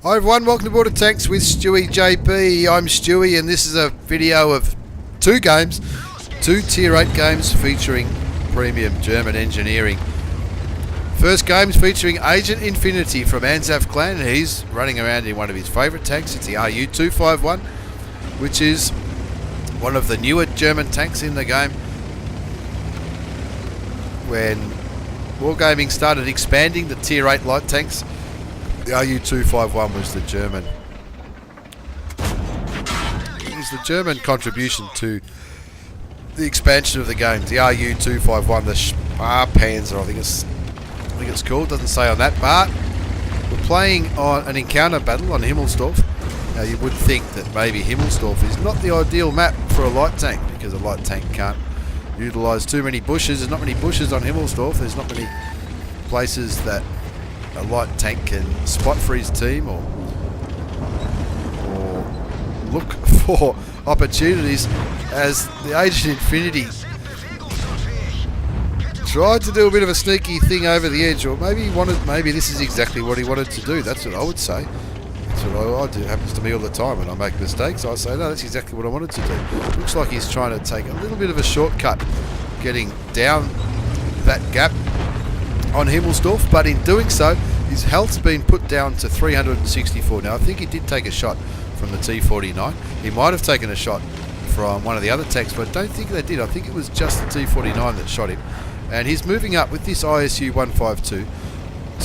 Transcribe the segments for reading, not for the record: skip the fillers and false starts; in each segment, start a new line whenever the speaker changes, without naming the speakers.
Hi everyone, welcome to Border Tanks with stewiejp. I'm Stewie and this is a video of two Tier 8 games featuring premium German engineering. First game's featuring Agent Infinity from Ansaf clan. He's running around in one of his favourite tanks. It's the RU-251, which is one of the newer German tanks in the game. When Wargaming started expanding the Tier 8 light tanks, the RU-251 was the German contribution to the expansion of the game. The RU-251, the Sparpanzer, I think it's called, doesn't say on that, but we're playing on an encounter battle on Himmelsdorf. Now you would think that maybe Himmelsdorf is not the ideal map for a light tank, because a light tank can't utilise too many bushes. There's not many bushes on Himmelsdorf. There's not many places that a light tank can spot for his team or look for opportunities, as the Agent Infinity tried to do a bit of a sneaky thing over the edge, or maybe this is exactly what he wanted to do. That's what I would say. That's what I do. It happens to me all the time when I make mistakes. I say, no, that's exactly what I wanted to do. Looks like he's trying to take a little bit of a shortcut getting down that gap on Himmelsdorf, but in doing so his health's been put down to 364. Now I think he did take a shot from the T49. He might have taken a shot from one of the other tanks, but I don't think they did. I think it was just the T49 that shot him. And he's moving up with this ISU 152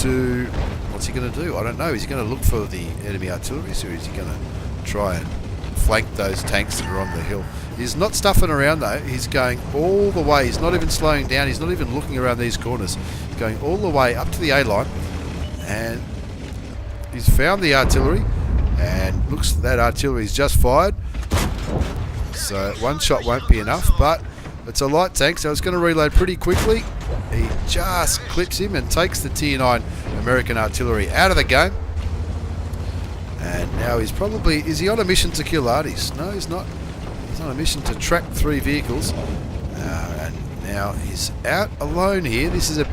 to, what's he going to do? I don't know. Is he going to look for the enemy artillery, or is he going to try and flank those tanks that are on the hill? He's not stuffing around though. He's going all the way. He's not even slowing down. He's not even looking around these corners. He's going all the way up to the A line, and he's found the artillery, and looks that artillery's just fired. So one shot won't be enough, but it's a light tank, so it's going to reload pretty quickly. He just clips him and takes the Tier 9 American artillery out of the game. And now he's probably... is he on a mission to kill arties? No, he's not. He's on a mission to track 3 vehicles. And now he's out alone here. This is a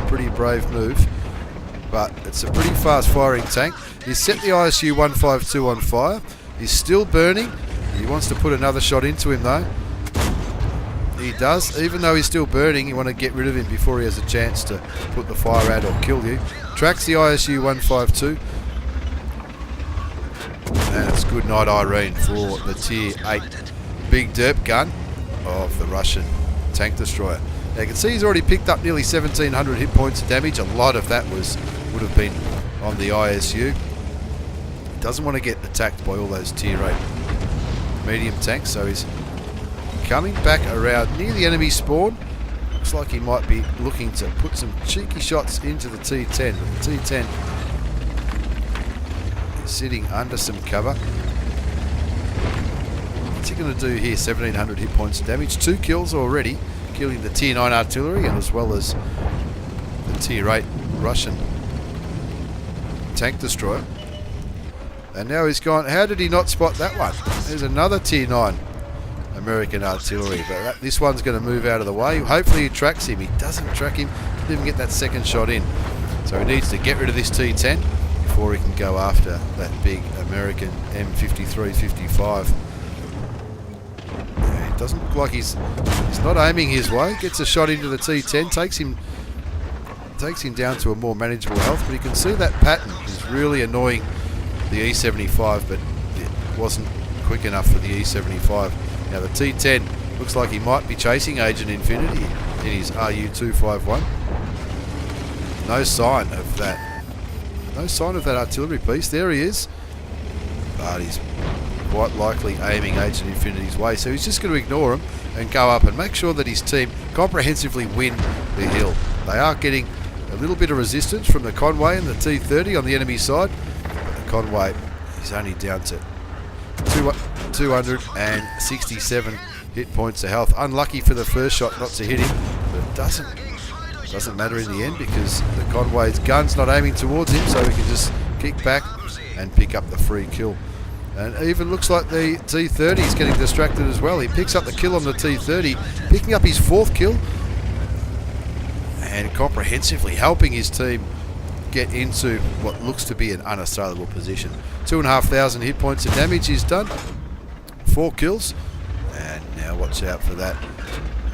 pretty brave move, but it's a pretty fast firing tank. He's set the ISU 152 on fire. He's still burning. He wants to put another shot into him though. He does. Even though he's still burning, you want to get rid of him before he has a chance to put the fire out or kill you. Tracks the ISU 152. And it's good night Irene for the Tier 8 big derp gun of the Russian tank destroyer. Now you can see he's already picked up nearly 1,700 hit points of damage. A lot of that would have been on the ISU. He doesn't want to get attacked by all those Tier 8 medium tanks, so he's coming back around near the enemy spawn. Looks like he might be looking to put some cheeky shots into the T10, but the T10 is sitting under some cover. What's he going to do here? 1,700 hit points of damage, 2 kills already, killing the Tier 9 artillery and as well as the Tier 8 Russian tank destroyer. And now he's gone. How did he not spot that one? There's another Tier 9 American artillery, but this one's going to move out of the way. Hopefully he tracks him. He doesn't track him. Didn't even get that second shot in. So he needs to get rid of this T10 before he can go after that big American M53-55. It doesn't look like he's not aiming his way. Gets a shot into the T10, takes him down to a more manageable health, but you can see that pattern is really annoying the E75, but it wasn't quick enough for the E75. Now the T10 looks like he might be chasing Agent Infinity in his RU-251. No sign of that. No sign of that artillery piece. There he is. But he's quite likely aiming Agent Infinity's way. So he's just going to ignore him and go up and make sure that his team comprehensively win the hill. They are getting a little bit of resistance from the Conway and the T30 on the enemy side. The Conway is only down to 267 hit points of health. Unlucky for the first shot not to hit him, but it doesn't matter in the end because the Conway's gun's not aiming towards him, so he can just kick back and pick up the free kill. And it even looks like the T30 is getting distracted as well. He picks up the kill on the T30, picking up his 4th kill and comprehensively helping his team get into what looks to be an unassailable position. 2,500 hit points of damage is done. 4 kills. And now watch out for that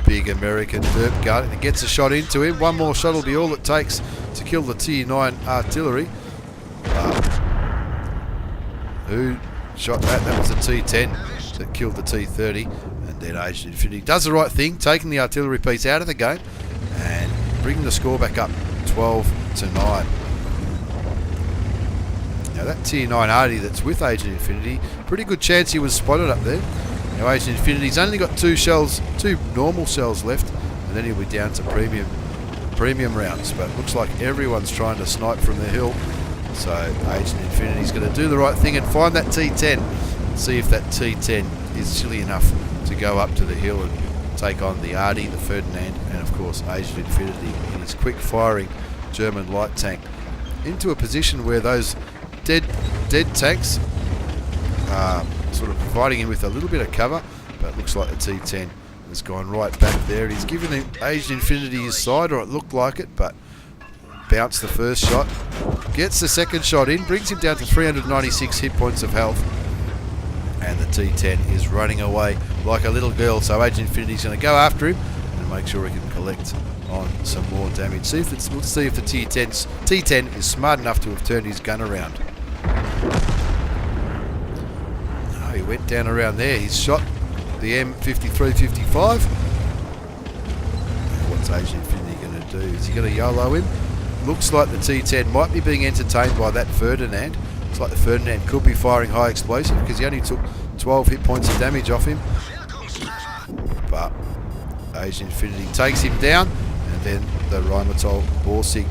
big American derp gun. It gets a shot into him. One more shot will be all it takes to kill the Tier 9 artillery. Who shot that? That was a T10 that killed the T30. And then Agent Infinity does the right thing, taking the artillery piece out of the game and bringing the score back up 12-9. Now that Tier 9 arty that's with Agent Infinity, pretty good chance he was spotted up there. Now Agent Infinity's only got 2 normal shells left, and then he'll be down to premium rounds. But looks like everyone's trying to snipe from the hill. So Agent Infinity's going to do the right thing and find that T10. See if that T10 is chilly enough to go up to the hill and take on the Artie, the Ferdinand, and of course Agent Infinity in his quick firing German light tank into a position where those dead tanks are sort of providing him with a little bit of cover, but it looks like the T10 has gone right back there. He's given him Agent Infinity his side, or it looked like it, but bounced the first shot, gets the second shot in, brings him down to 396 hit points of health, and the T10 is running away like a little girl. So Agent Infinity's going to go after him and make sure he can collect on some more damage. Let's see if the T10 is smart enough to have turned his gun around. No, he went down around there. He's shot the M53-55. What's Agent Infinity going to do? Is he going to YOLO him? Looks like the T10 might be being entertained by that Ferdinand. Looks like the Ferdinand could be firing high explosive because he only took 12 hit points of damage off him. But Agent Infinity takes him down, and then the Rheinmetall Borsig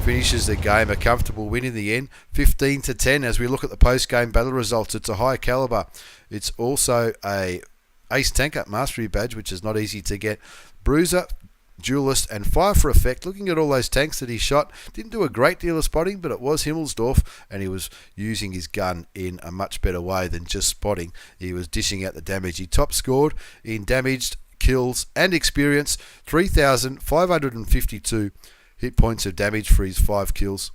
finishes the game. A comfortable win in the end, 15-10. As we look at the post-game battle results, it's a high caliber. It's also a Ace Tanker Mastery badge, which is not easy to get. Bruiser, Duelist and Fire for Effect. Looking at all those tanks that he shot, didn't do a great deal of spotting, but it was Himmelsdorf, and he was using his gun in a much better way than just spotting. He was dishing out the damage. He top scored in damaged, kills and experience, 3,552 hit points of damage for his 5 kills,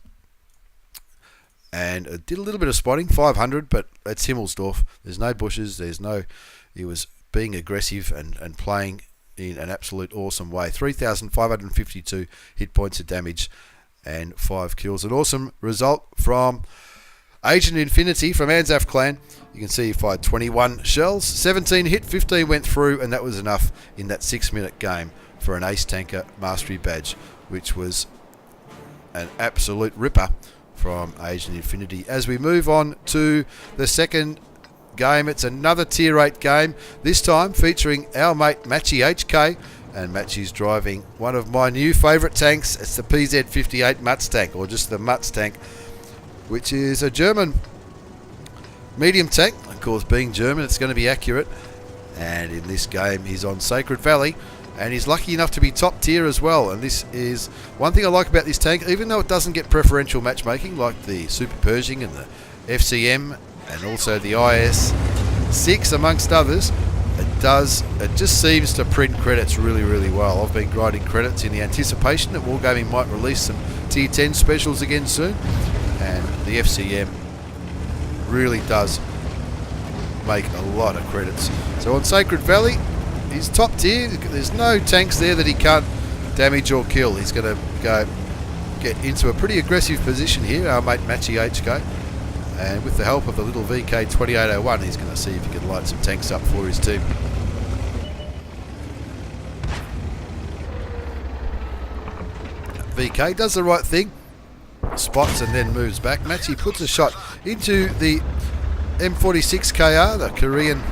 and did a little bit of spotting, 500, but it's Himmelsdorf. There's no bushes, he was being aggressive and playing in an absolute awesome way. 3,552 hit points of damage and 5 kills. An awesome result from Agent Infinity from Anzaf Clan. You can see he fired 21 shells, 17 hit, 15 went through, and that was enough in that 6-minute game for an Ace Tanker Mastery badge, which was an absolute ripper from Agent Infinity. As we move on to the second game, it's another Tier 8 game, this time featuring our mate MatchyHK, and Matchy's driving one of my new favourite tanks. It's the PZ-58 Mutz tank, or just the Mutz tank, which is a German medium tank. Of course, being German, it's going to be accurate, and in this game he's on Sacred Valley, and he's lucky enough to be top tier as well. And this is one thing I like about this tank, even though it doesn't get preferential matchmaking like the Super Pershing and the FCM and also the IS-6 amongst others, it just seems to print credits really, really well. I've been grinding credits in the anticipation that Wargaming might release some Tier 10 specials again soon, and the FCM really does make a lot of credits. So on Sacred Valley, he's top tier. There's no tanks there that he can't damage or kill. He's going to get into a pretty aggressive position here, our mate MatchyHK. And with the help of the little VK2801, he's going to see if he can light some tanks up for his team. VK does the right thing, spots and then moves back. Matchy puts a shot into the M46KR, the Korean,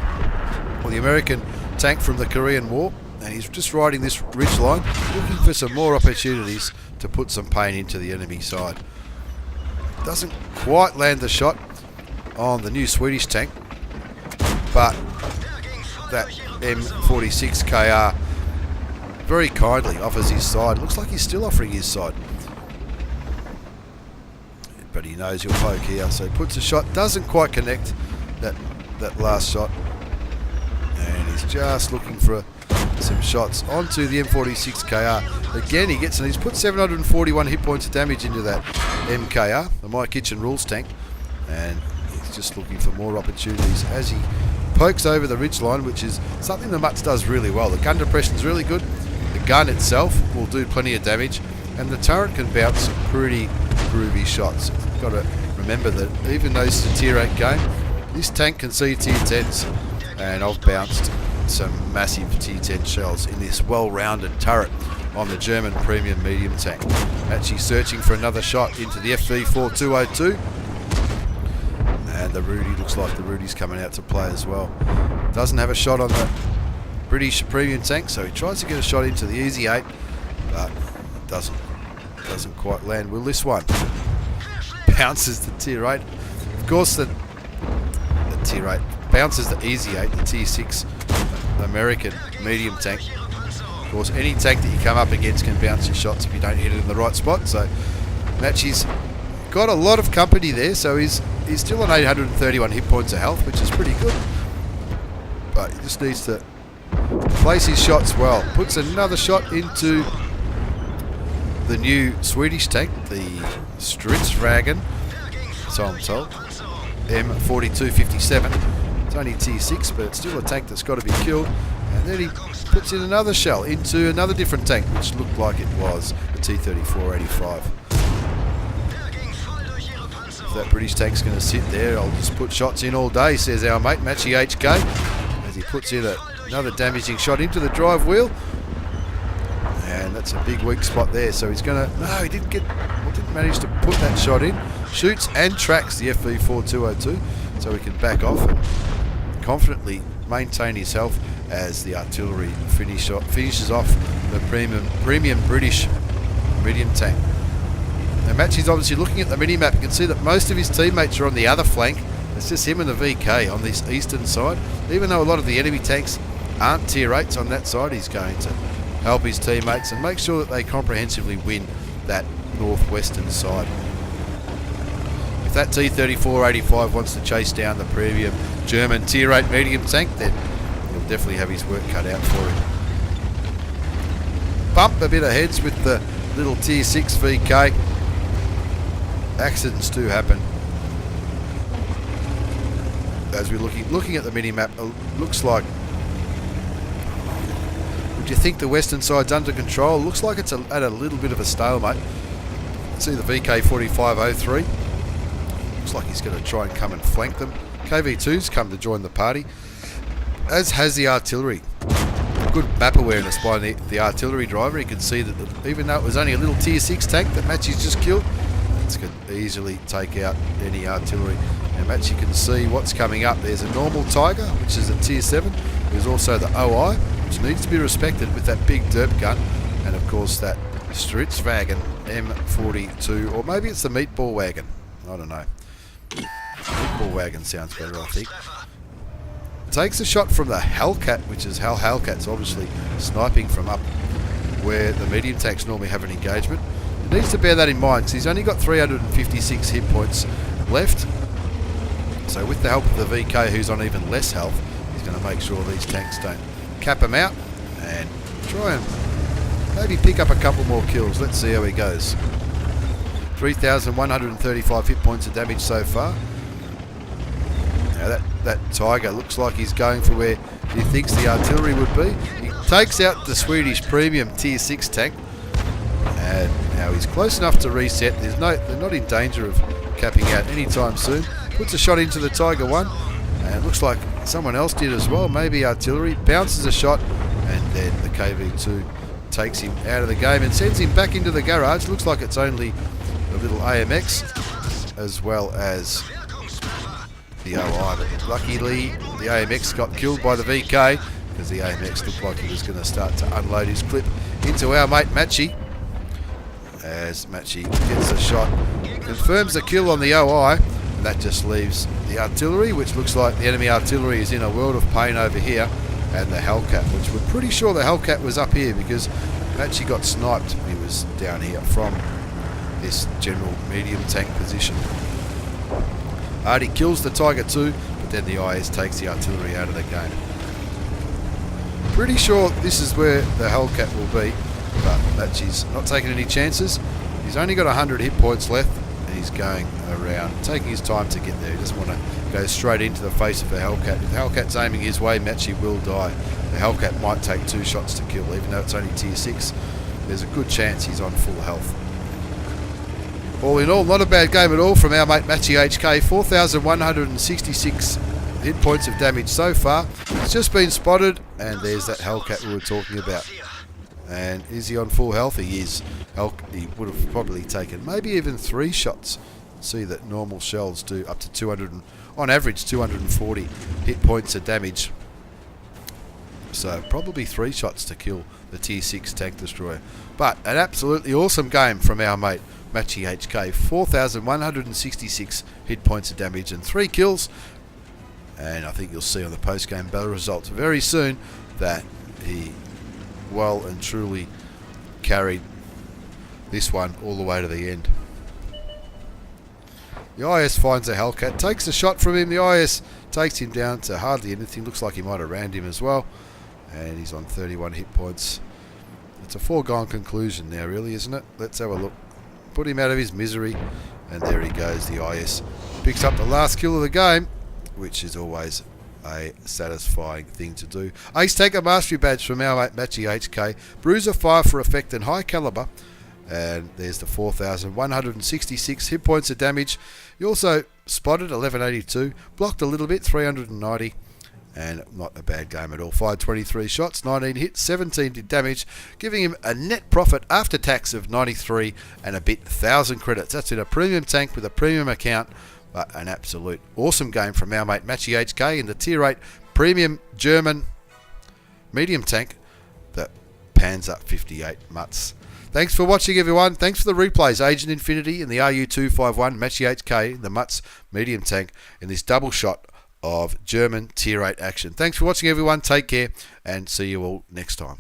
or the American tank from the Korean War, and he's just riding this ridge line, looking for some more opportunities to put some pain into the enemy side. Doesn't quite land the shot on the new Swedish tank, but that M46KR very kindly offers his side. Looks like he's still offering his side, but he knows he'll poke here, so he puts a shot, doesn't quite connect that last shot, and he's just looking for some shots onto the M46KR. Again, he's put 741 hit points of damage into that MKR, the My Kitchen Rules tank, and he's just looking for more opportunities as he pokes over the ridgeline, which is something the Mutz does really well. The gun depression is really good. The gun itself will do plenty of damage, and the turret can bounce some pretty groovy shots. You've got to remember that even though it's a tier 8 game, this tank can see tier 10s, and I've bounced some massive tier 10 shells in this well-rounded turret on the German premium medium tank. Actually searching for another shot into the FV4202, and the Rudy, looks like the Rudy's coming out to play as well. Doesn't have a shot on the British premium tank, so he tries to get a shot into the Easy 8, but doesn't quite land. Will this one? Bounces the tier 8. Of course, the tier 8 bounces the Easy 8, the tier 6 American medium tank. Of course, any tank that you come up against can bounce your shots if you don't hit it in the right spot. So, Matchy's got a lot of company there, so he's still on 831 hit points of health, which is pretty good. But he just needs to place his shots well. Puts another shot into the new Swedish tank, the Stridsvagen, so I'm told, M4257. It's only tier 6, but it's still a tank that's got to be killed. And then he puts in another shell into another different tank, which looked like it was the T-3485. If that British tank's going to sit there, I'll just put shots in all day, says our mate MatchyHK, as he puts in another damaging shot into the drive wheel. And that's a big weak spot there, so he's going to... No, he didn't manage to put that shot in. Shoots and tracks the FV4202, so he can back off and confidently maintain his health as the artillery finishes off the premium British medium tank. Now Matchy's obviously looking at the mini-map. You can see that most of his teammates are on the other flank. It's just him and the VK on this eastern side. Even though a lot of the enemy tanks aren't tier 8s on that side, he's going to help his teammates and make sure that they comprehensively win that northwestern side. If that T-3485 wants to chase down the premium German tier 8 medium tank, then he'll definitely have his work cut out for him. Bump a bit of heads with the little tier 6 VK. Accidents do happen. As we're looking at the mini-map, it looks like... Would you think the western side's under control? Looks like it's at a little bit of a stalemate. See the VK4503. Looks like he's going to try and come and flank them. KV2's come to join the party, as has the artillery. Good map awareness by the artillery driver. He can see that even though it was only a little tier 6 tank that Matchy's just killed, it could easily take out any artillery. And Matchy can see what's coming up. There's a normal Tiger, which is a tier 7. There's also the OI, which needs to be respected with that big derp gun. And of course that Stridsvagen M42, or maybe it's the Meatball Wagon. I don't know. Meatball Wagon sounds better, I think. Takes a shot from the Hellcat, which is how Hellcat's obviously sniping from up where the medium tanks normally have an engagement. He needs to bear that in mind, because he's only got 356 hit points left. So with the help of the VK, who's on even less health, he's going to make sure these tanks don't cap him out and try and maybe pick up a couple more kills. Let's see how he goes. 3,135 hit points of damage so far. Now that Tiger looks like he's going for where he thinks the artillery would be. He takes out the Swedish premium tier 6 tank, and now he's close enough to reset. They're not in danger of capping out anytime soon. Puts a shot into the Tiger 1, and it looks like someone else did as well, maybe artillery. Bounces a shot, and then the KV2 takes him out of the game and sends him back into the garage. Looks like it's only a little AMX as well as the OI, but luckily the AMX got killed by the VK, because the AMX looked like he was going to start to unload his clip into our mate Matchy. As Matchy gets a shot, confirms the kill on the OI, and that just leaves the artillery, which looks like the enemy artillery is in a world of pain over here, and the Hellcat, which we're pretty sure the Hellcat was up here, because Matchy got sniped when he was down here from this general medium tank position. Artie kills the Tiger 2, but then the IS takes the artillery out of the game. Pretty sure this is where the Hellcat will be, but Matchy's not taking any chances. He's only got 100 hit points left, and he's going around, taking his time to get there. He doesn't want to go straight into the face of the Hellcat. If the Hellcat's aiming his way, Matchy will die. The Hellcat might take 2 shots to kill, even though it's only tier 6. There's a good chance he's on full health. All in all, not a bad game at all from our mate MatchyHK. 4,166 hit points of damage so far. It's just been spotted, and there's that Hellcat we were talking about. And is he on full health? He is. He would have probably taken maybe even 3 shots. See that normal shells do up to 200, on average 240 hit points of damage. So probably 3 shots to kill the tier 6 tank destroyer. But an absolutely awesome game from our mate MatchyHK. 4,166 hit points of damage and 3 kills. And I think you'll see on the post-game battle results very soon that he well and truly carried this one all the way to the end. The IS finds a Hellcat, takes a shot from him. The IS takes him down to hardly anything. Looks like he might have rammed him as well. And he's on 31 hit points. It's a foregone conclusion now, really, isn't it? Let's have a look. Put him out of his misery. And there he goes, the IS. Picks up the last kill of the game, which is always a satisfying thing to do. Ace Tanker Mastery Badge from our mate MatchyHK. Bruiser, Fire for Effect and High Caliber. And there's the 4,166 hit points of damage. You also spotted 1182, blocked a little bit, 390, and not a bad game at all. Fired 23 shots, 19 hits, 17 did damage, giving him a net profit after tax of 93 and a bit 1,000 credits. That's in a premium tank with a premium account, but an absolute awesome game from our mate MatchyHK in the tier 8 premium German medium tank, the Panzer 58 Mutz. Thanks for watching, everyone. Thanks for the replays. Agent Infinity and the RU251 MatchyHK, the Mutz medium tank, in this double shot of German tier 8 action. Thanks for watching, everyone. Take care, and see you all next time.